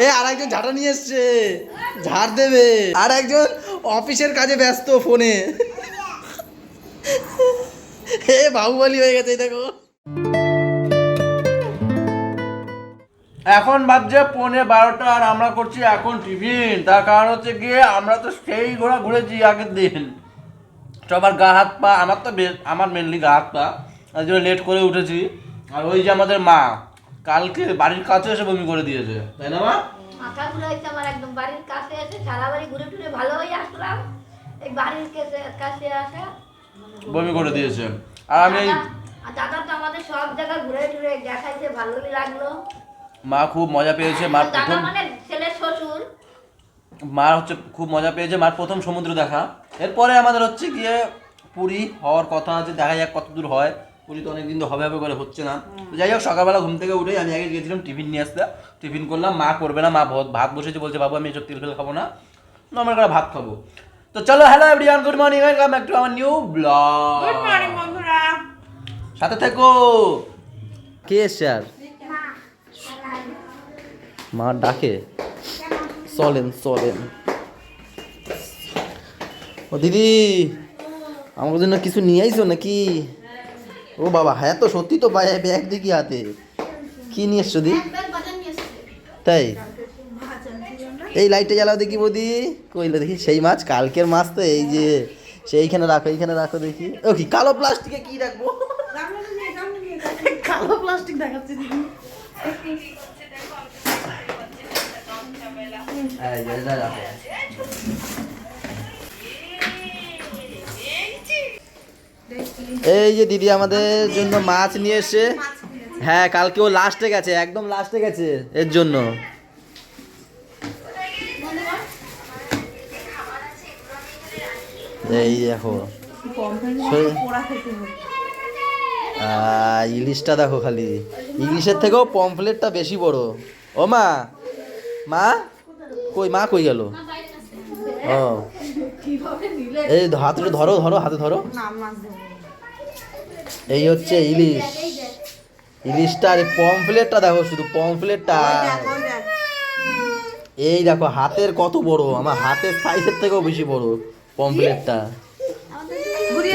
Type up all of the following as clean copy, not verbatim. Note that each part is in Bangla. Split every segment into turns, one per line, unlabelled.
এ আর একজন ঝাঁটা নিয়ে এসছে, ঝাড় দেবে। আর একজন অফিসের কাজে ব্যস্ত ফোনে। এ বাহুবলী হয়ে গেছে দেখো। এখন বাজছে 11:30 আর আমরা করছি এখন টিফিন। তার কারণ হচ্ছে গিয়ে আমরা তো সেই ঘোরা ঘুরেছি আগের দিন, সবার গা হাত পা, আমার তো আমার মেনলি গা হাত পা, তার জন্য লেট করে উঠেছি। আর ওই যে আমাদের মা কালকে বাড়ির কাছে এসে বমি করে দিয়েছে, তাই না মা?
মাথা ঘুরাইছে আমার, একদম বাড়ির কাছে এসে সারা বাড়ি ঘুরে টুরে ভালো হয়ে আসলাম, এই বাড়ির কাছে আসে
বমি করে দিয়েছে। আর আমি
দাদা তো আমাদের সব জায়গা ঘুরে টুরে দেখাইছে, ভালোই লাগলো।
মা খুব মজা পেয়েছে, মার প্রথম
মানে ছেলের শ্বশুর,
মা হচ্ছে খুব মজা পেয়েছে, মার প্রথম সমুদ্র দেখা। এরপরে আমাদের হচ্ছে গিয়ে পুরী হওয়ার কথা আছে, দেখা যাক কত দূর হয়। পুরী তো অনেকদিন তো হবে করে হচ্ছে না। তো যাই হোক, সকালবেলা ঘুম থেকে উঠেই আমি আগে গিয়েছিলাম টিফিন নিয়ে আসতে। টিফিন করলাম, মা করবে না, মা ভাত বসেছে, বলছে বাবু আমি এসব তেল ফেল খাবো না, নর্মাল করে ভাত খাবো। তো চলো, hello everyone, good morning, welcome back to our new blog.
Good morning বন্ধুরা,
সাথে থেকো। কে এসছে আর? মা ডাকে, চলেন চলেন। ও দিদি, আমার জন্য কিছু নিয়ে আইছো নাকি? ও বাবা, হ্যাঁ তো সত্যি তো, ব্যাগ দেখি হাতে। কি নিয়ে এসছো দি? তাই? এই লাইটটা জ্বালাও দেখি বৌদি। কইলে দেখি সেই মাছ, কালকের মাছ তো। এই যে সেইখানে রাখো, এইখানে রাখো দেখি। ও কি কালো প্লাস্টিকে কি রাখবো? কালো প্লাস্টিক দেখাচ্ছে দিদি। এই যে দিদি আমাদের জন্য মাছ নিয়ে এসে, হ্যাঁ কালকে ও লাস্টে গেছে, একদম লাস্টে গেছে এর জন্য। এই দেখো ইলিশটা দেখো, খালি ইলিশের থেকেও পমফ্লেটটা বেশি বড়। ও মা, মা কই, মা কই গেল? ও এই হাতে ধরো, ধরো হাতে ধরো। এই হচ্ছে ইলিশ, ইলিশটা। আর পমফ্লেটটা দেখো, শুধু পমফ্লেটটা। এই দেখো হাতের কত বড়, আমার হাতের সাইজের থেকেও বেশি বড় পমফ্লেটটা।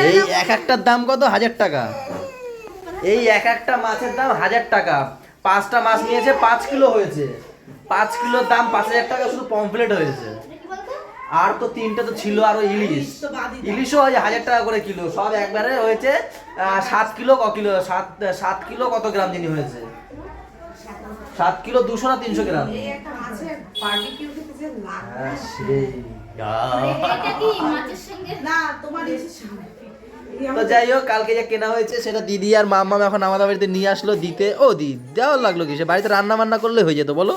এই এক একটার দাম কত? 1000 টাকা। এই এক একটা মাছের দাম 1000 টাকা। 5টা মাছ নিয়েছে, 5 কিলো হয়েছে। 5 কিলোর দাম 5000 টাকা, শুধু পমফ্লেট হয়েছে। আর তো 3টে তো ছিল, আরো ইলিশ, ইলিশও 1000 টাকা করে কিলো। সব একবারে হয়েছে 7 কিলো কিলো 7 কিলো কত গ্রাম যিনি হয়েছে? 7 কিলো 200 না 300 গ্রাম। তো যাই হোক, কালকে যে কেনা হয়েছে সেটা দিদি আর মাম্মা এখন আমাদের বাড়িতে নিয়ে আসলো দিতে। ও দি, দেওয়ার লাগলো কি? সে বাড়িতে রান্না বান্না করলে হয়ে যেত, বলো?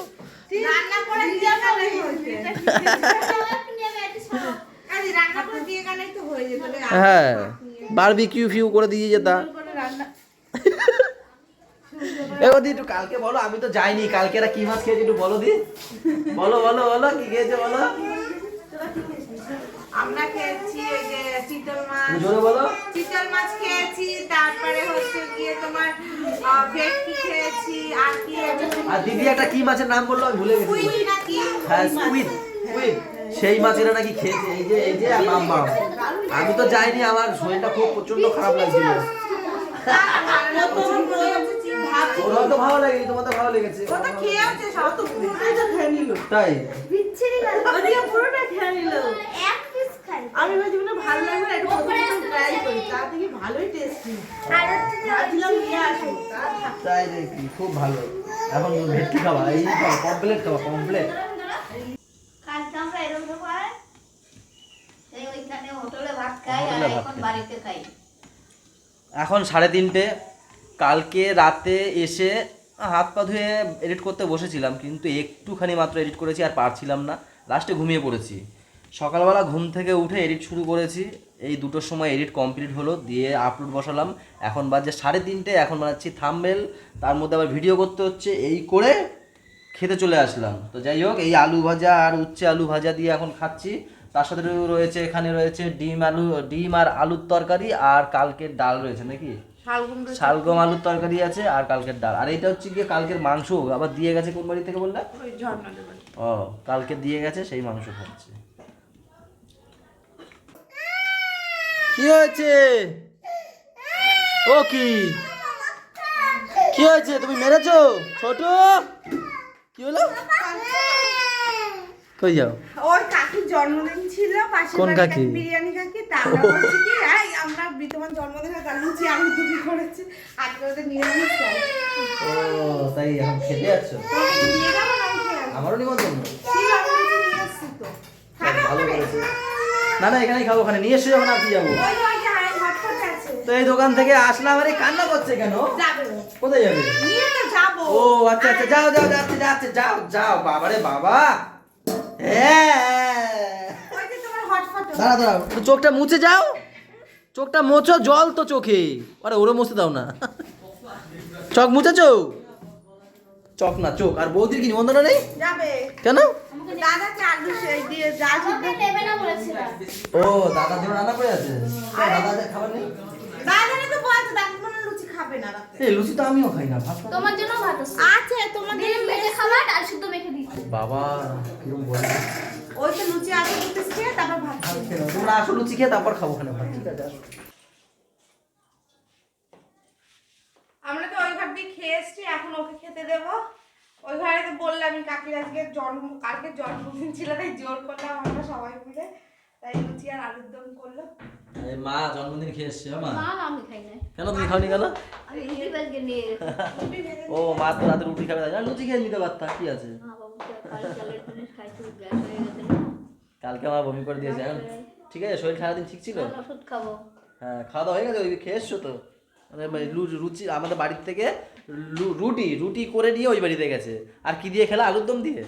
হ্যাঁ, বারবিকিউ ফিউ করে দিয়ে যেতা। এবার দি একটু কালকে বলো, আমি তো যাইনি কালকে। এরা কি মাছ খেয়েছে একটু বলো দি, বলো বলো বলো, কি খেয়েছে বলো।
আমরা খেয়েছি ওই যে চিতল মাছ,
জোরে বলো।
চিতল মাছ খেয়েছি, তারপরে হচ্ছে গিয়ে তোমার ভেটকি খেয়েছি, আর কি
আর দিদি একটা কি মাছের নাম বললো, আমি ভুলে গেছি।
কুইড নাকি?
হ্যাঁ স্কুইড, স্কুইড। সেই মাছেরা নাকি খেয়েছে। এই যে এই যে মাম্মা, আমি তো যাইনি, আমার শরীরটা খুব প্রচন্ড খারাপ লাগছিল। ওরা তো ভালো লাগেনি, তোমার তো ভালো লেগেছে।
ওটা খেয়েছে, সব তো পুরোটা খেয়ে নিল।
তাই?
বিচ্ছিরি লাগলো,
ওদিকে পুরোটা খেয়ে নিল।
এক পিস খাই।
আমি ভাবছিলাম ভালো লাগবে না, একটু ট্রাই করি, তা থেকে ভালোই টেস্টি।
আর হচ্ছে যে
ভাবছিলাম নিয়ে আসবো,
তাই নাকি? খুব ভালো। এখন ভেটকি খাবা, এই কমপ্লেট খাবা, কমপ্লেট।
কালকে আমরা এরকম খাই, এই ওইখানে হোটেলে ভাত খাই, আর এখন বাড়িতে খাই।
এখন 3:30। কালকে রাতে এসে হাত পা ধুয়ে এডিট করতে বসেছিলাম, কিন্তু একটুখানি মাত্র এডিট করেছি, আর পারছিলাম না, লাস্টে ঘুমিয়ে পড়েছি। সকালবেলা ঘুম থেকে উঠে এডিট শুরু করেছি, এই 2টোর সময় এডিট কমপ্লিট হলো, দিয়ে আপলোড বসালাম। এখন বাজে 3:30, এখন বানাচ্ছি থাম্বনেল, তার মধ্যে আবার ভিডিও করতে হচ্ছে। এই করে খেতে চলে আসলাম। তো যাই হোক, এই আলু ভাজা আর উচ্ছে আলু ভাজা দিয়ে এখন খাচ্ছি। তার সাথে রয়েছে, এখানে রয়েছে ডিম আর আলুর তরকারি, আর কালকের ডাল রয়েছে নাকি? শালগম আলুর তরকারি আছে আর কালকের ডাল। আর এটা হচ্ছে গিয়ে কালকের মাংস আবার দিয়ে গেছে কোন বাড়ি থেকে বললা?
ওই ঝর্ণাদের বাড়ি।
ও কালকে দিয়ে গেছে সেই মাংস খাচ্ছে। কি হয়েছে? ও কি কি হয়েছে? তুমি মেরেছো ছোট? কি হলো? কই যাও?
ওর কাকির জন্মদিন ছিল পাশে
কোন কাকি?
বিরিয়ানি কাকি। তারা বলছে কি এই আমরা তোমার জন্মদিনে লুচি আলু দুধি করেছি আজকে ওদের নিরামিষ চাই।
ও তাই এখন খেতে যাচ্ছ?
তোমাকে নিয়ে যাবো না আমি খেয়ে আসবো।
আমারও নিমন্ত্রণ?
ছিল, আমি কিছু নিয়ে এসছি তো। খাবে
ভালো
ওখানে?
করেছে। না না এখানেই খাবো, ওখানে নিয়ে এসে যখন আর কি যাবো।
ওই যে হাই হটপট আছে।
তো এই দোকান থেকে আসলাম, আরে কান্না করছে কেন?
যাবে ও।
কোথায় যাবে?
নিয়ে তো যাবো।
ও আচ্ছা আচ্ছা, যাও যাও যাচ্ছে যাচ্ছে, যাও যাও। বাবারে বাবা, হ্যাঁ।
ওই যে তোমার হটপট আছে।
দাঁড়া দাঁড়াও, একটু চোখটা মুছে যাও, চোখটা মোছো, জল তো চোখে। আরে ওরে মুছতে দাও না। চোখ মুছেছো? চোখ না চোখ। আর বৌদির কি নিমন্ত্রণ নেই?
যাবে।
কেন?
দাদাকে আলু সেই দিয়ে যা সিদ্ধ।
নেবে না বলেছিলাম।
ও দাদার জন্য রান্না করে আছে। দাদাদের খাবার নেই?
দাদাকে তো বলছে দাদা মনে হয় লুচি খাবে না রাতে।
এই লুচি তো আমিও খাই না, ভাত খাই।
তোমার জন্য ভাত আছে।
আছে তোমাদের
ডিম ভেজে খাবার আর শুদ্ধ মেখে দিচ্ছি।
বাবা কিরকম বলে।
ওই তো লুচি আলু দুটো খেয়ে তারপর ভাত খাবে।
তোমরা আসো লুচি খেয়ে তারপর খাবো ওখানে ভাত। ঠিক আছে আসো।
আমরা তো ওই ঘর দিয়ে খেয়ে এসছি, এখন ওকে খেতে দেবো। ওই ঘরে তো বললাম আমি কাকির আজকে কালকে জন্মদিন ছিল তাই জোর করলাম আমরা সবাই মিলে, তাই লুচি আর আলুর দম করলো।
এই মা জন্মদিন খেয়ে এসছে মা।
মা আমি খাই না।
কেন তুমি খাওনি কেন?
আমি রুটি বেজে নিয়ে গেছি।
রুটি ভেজে
ও মা তো রাতে রুটি খাবে তাই না, লুচি খেয়ে নিতে পারতা, কি আছে?
মা বাবুকে কাল চালের জিনিস খাইতে গ্যাস হয়ে গেছে না।
কালকে আমার বমি করে দিয়েছে এখন। ঠিক আছে, শরীর সারাদিন ঠিক ছিল?
আমি ওষুধ খাবো।
হ্যাঁ খাওয়া দাওয়া হয়ে গেছে, ওই খেয়ে এসছো তো? মানে লুচি আমাদের বাড়ির থেকে রুটি রুটি করে নিয়ে ওই বাড়িতে গেছে। আর কি দিয়ে খেলা? আলুর দম দিয়ে।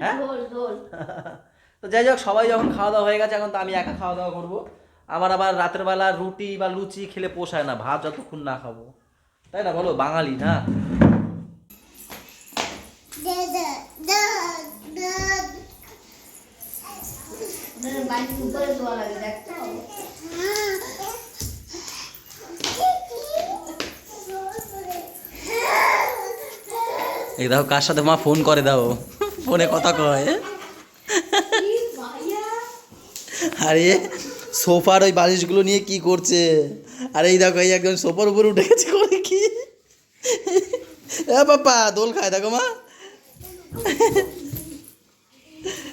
হ্যাঁ
ঝোল ঝোল।
তো যাই হোক, সবাই যখন খাওয়া দাওয়া হয়ে গেছে এখন তো আমি একা খাওয়া দাওয়া করবো। আমার আবার রাতের বেলা রুটি বা লুচি খেলে পোষায় না, ভাত যতক্ষণ না খাবো, তাই না বলো? বাঙালি না?
বাড়ির উপরে দোয়া লাগে দেখছো?
এই দেখো কার সাথে মা ফোন করে, দাও ফোনে কথা কয়। আরে সোফার ওই বালিশগুলো নিয়ে কি করছে? আরে এই দেখো এই একজন সোফার উপরে উঠে গেছে, করে কি? এ বাবা দোল খায় দেখো মা।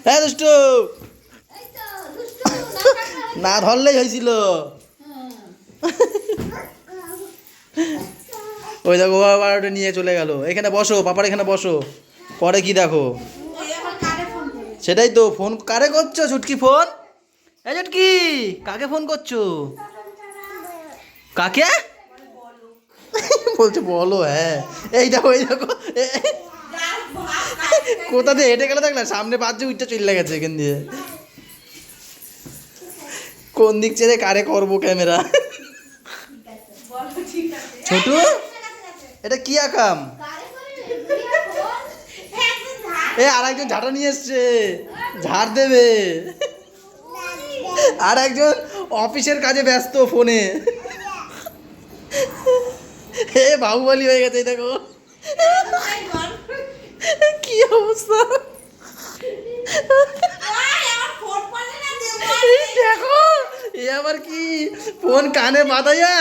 হ্যাঁ দুষ্টু,
এই তো দুষ্টু
না ধরলেই হয়েছিল। ওই দেখো বাবা ওটা নিয়ে চলে গেল। এখানে বসো, পাপার এখানে বসো। করে কি দেখো?
ওই আমার কারে ফোন করে।
সেটাই তো, ফোন কারে করছো ছুটকি? ফোন এই ছুটকি কাকে ফোন করছো? কাকে বলছে বলো? হ্যাঁ এই দেখো এই দেখো কোথা দিয়ে হেঁটে গেলে দেখলে সামনে বাজছে, উঠটা চলে গেছে এখান দিয়ে। কোন দিক ছেড়ে কারে করবো ক্যামেরা?
বলো ঠিক আছে।
ছোট এটা কি আকাম?
কারে করে ফোন।
এ আর একজন ঝাঁটা নিয়ে এসছে, ঝাড় দেবে। আর একজন অফিসের কাজে ব্যস্ত ফোনে। হে বাহুবলী হয়ে গেছে, এই দেখো কি অবস্থা। এই দেখো এ আবার কি ফোন কানে বাঁধাইয়া,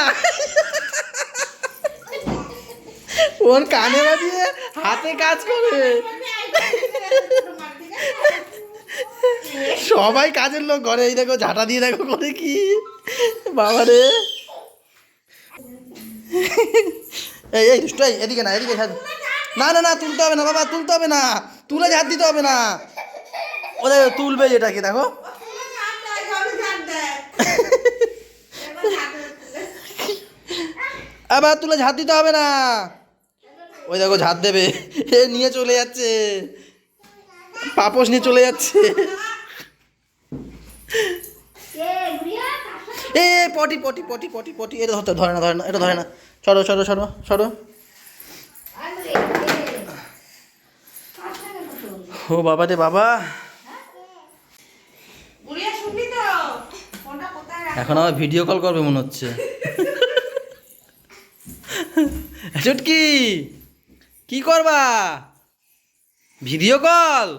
ফোন কানে বাঁধিয়ে হাতে কাজ করে। সবাই কাজের লোক ঘরে। এই দেখো ঝাঁটা দিয়ে দেখো করে কি, বাবারে। এই এই দুষ্ট, এদিকে না এদিকে। না না না তুলতে হবে না বাবা, তুলতে হবে না, তুলে ঝাড় দিতে হবে না। ওদের তুলবে এটাকে দেখো। আবার তুলে ঝাড় দিতে হবে না। ওই দেখো ঝাড় দেবে, এ নিয়ে চলে যাচ্ছে, পাপোশ নিয়ে চলে যাচ্ছে।
এ গুড়িয়া কার সাথে?
এ পটি পটি পটি পটি পটি, এটা ধরতে ধরে না, ধরে না, এটা ধরে না। সরো সরো সরো সরো।
আরে কার সাথে কথা?
ও বাবা রে বাবা,
বুড়িয়া শুনবি তো? ফোনটা কোথায় রাখবো?
এখন আমার ভিডিও কল করবে মনে হচ্ছে। চুটকি কি করবা? Video call?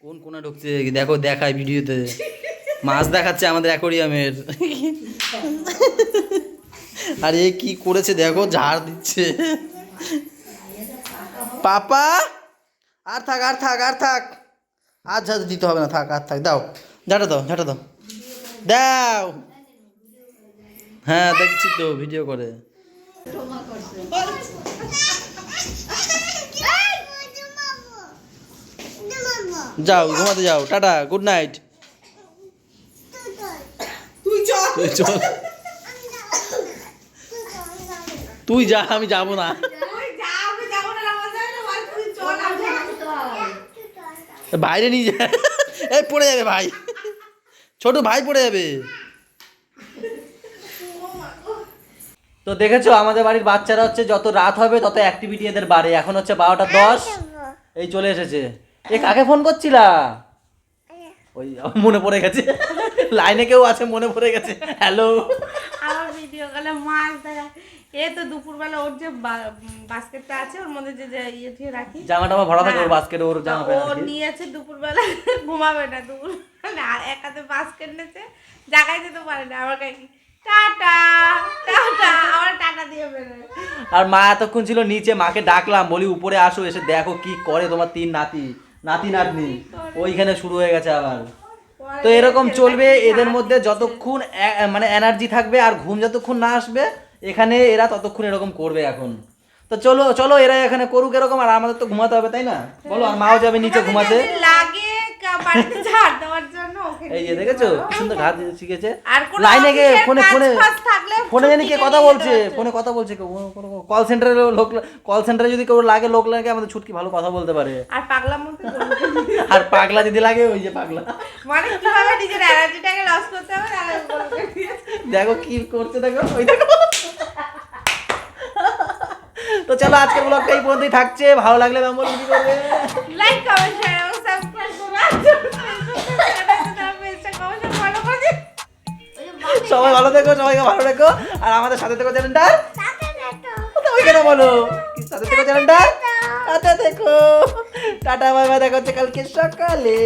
কোন কোনা ঢুকছে দেখো, দেখায় ভিডিওতে মাছ দেখাচ্ছে আমাদের অ্যাকোরিয়ামের। আর এ কি করেছে দেখো, ঝাড় দিচ্ছে। পাপা আর থাক আর থাক আর থাক, আর ঝাড় দিতে হবে না, থাক আর থাক, দাও ঝাঁটা দাও, ঝাঁটা দাও, দাও। হ্যাঁ দেখছি তো ভিডিও করে। যাও ঘুমাতে যাও, টাটা, গুড নাইট।
তুই চল।
তুই চল, তুই যা, আমি যাবো না।
তুই যা, আমি যাবো না, আমার যাবে না, বল তুই চল, আমি যাবো।
বাইরে নিয়ে যা, এই পড়ে যাবে ভাই, ছোট ভাই পড়ে যাবে। তো দেখেছো আমাদের বাড়ির বাচ্চারা হচ্ছে যত রাত হবে তত অ্যাক্টিভিটি এদের বাড়ে। এখন হচ্ছে 12টা 10, এই চলে এসেছে। এ কাকে ফোন করছিলা? ওই আমার মনে পড়ে গেছে, লাইনে কেউ আছে, মনে পড়ে গেছে। হ্যালো,
আমার ভিডিও কলে মাছ দেখা। এ তো দুপুরবেলা ওর যে বাস্কেটটা আছে ওর মধ্যে যে ইয়ে দিয়ে রাখি,
জামা টামা ভরা থাকে ওর বাস্কেটে, ওর জামা
ও
প্যান্ট।
নিয়েছে দুপুরবেলা, ঘুমাবে না দুপুরবেলা, আর এক হাতে বাস্কেট নিয়েছে, জায়গায় যেতে পারে না। আমার কাছে টাটা টাটা, আমার টাটা দিয়ে বেরোয়।
আর মা এতক্ষণ ছিল নিচে, মাকে ডাকলাম, বলি উপরে আসো, এসে দেখো কি করে তোমার 3 নাতি নাতনি। ওইখানে শুরু হয়ে গেছে আবার। তো এরকম চলবে এদের মধ্যে যতক্ষণ মানে এনার্জি থাকবে, আর ঘুম যতক্ষণ না আসবে এখানে এরা ততক্ষণ এরকম করবে এখন। তো চলো চলো, এরা এখানে করুক এরকম, আর আমাদের তো ঘুমাতে হবে তাই না বলো? আর মাও যাবে নিচে ঘুমাতে।
যদি লাগে বাড়িতে ঝাড় দেওয়ার জন্য ওকে
এই যে
নিয়ে
দেখেছো
যেতে
কি সুন্দর ঘাট শিখেছে।
আর কোনো
লাইনে গিয়ে
অফিসের
ফোনে
কাজ
ফোনে
ফাজ থাকলে
ফোনে জানি কে
ছুটিকে
কথা
নিয়ে
বলছে,
যেতে
ফোনে কথা বলছে কেউ, কল সেন্টারে লোক, কল সেন্টারে যদি কেউ লাগে, লোক লাগে, আমাদের ছুটকি ভালো কথা বলতে পারে।
আর পাগলা মতো
আর পাগলা দিদি লাগে, ওই যে পাগলা,
মানে কিভাবে নিজের এনার্জিটাকে লস করতে হবে তাহলে বলবে।
দেখো কি করছে, দেখো ওই দেখো। তো চলো আজকের ব্লগটা এই পর্যন্তই থাকছে। ভালো লাগলে মেম্বার কি করবে,
লাইক কমেন্ট শেয়ার এবং সাবস্ক্রাইব করুন। ফলো করে
সবাই ভালো থেকো, সবাইকে ভালো রেখো, আর আমাদের সাথে থেকো চ্যানেলটা, ওইখানে বলো কি সাথে থেকো চ্যানেলটা, সাথে থেকো। টাটা বাই বাই, দেখা হচ্ছে কালকে সকালে।